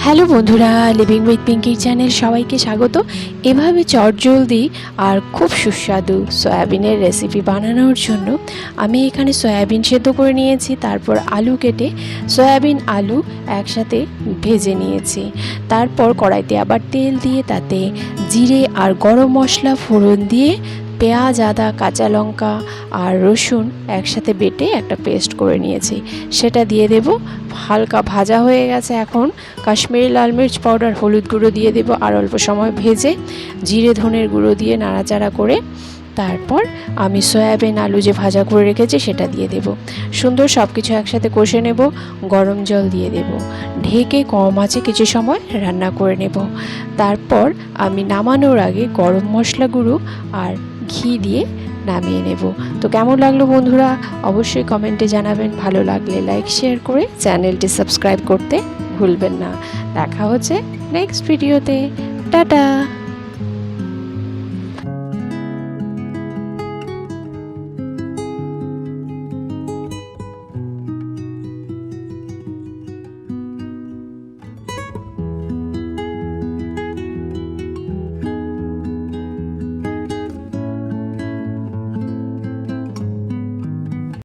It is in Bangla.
হ্যালো বন্ধুরা, লিভিং উইথ পিঙ্কির চ্যানেল সবাইকে স্বাগত। এভাবে চটজলদি আর খুব সুস্বাদু সয়াবিনের রেসিপি বানানোর জন্য আমি এখানে সয়াবিন সেদ্ধ করে নিয়েছি, তারপর আলু কেটে সয়াবিন আলু একসাথে ভেজে নিয়েছি। তারপর কড়াইতে আবার তেল দিয়ে তাতে জিরে আর গরম মশলা ফোড়ন দিয়ে পেঁয়াজ, আদা, কাঁচা লঙ্কা আর রসুন একসাথে বেটে একটা পেস্ট করে নিয়েছি, সেটা দিয়ে দেব। হালকা ভাজা হয়ে গেছে, এখন কাশ্মীরি লাল মির্চ পাউডার, হলুদ গুঁড়ো দিয়ে দেব আর অল্প সময় ভেজে জিরে ধনের গুঁড়ো দিয়ে নাড়াচাড়া করে তারপর আমি সয়াবিন আলু যে ভাজা করে রেখেছি সেটা দিয়ে দেব। সুন্দর সব কিছু একসাথে কষে নেব, গরম জল দিয়ে দেব, ঢেকে কম আঁচে কিছু সময় রান্না করে নেব। তারপর আমি নামানোর আগে গরম মশলা গুঁড়ো আর ঘি দিয়ে নামিয়ে নেব। তো কেমন লাগলো বন্ধুরা অবশ্যই কমেন্টে জানাবেন। ভালো লাগলে লাইক শেয়ার করে চ্যানেলটি সাবস্ক্রাইব করতে ভুলবেন না। দেখা হচ্ছে নেক্সট ভিডিওতে। টাটা।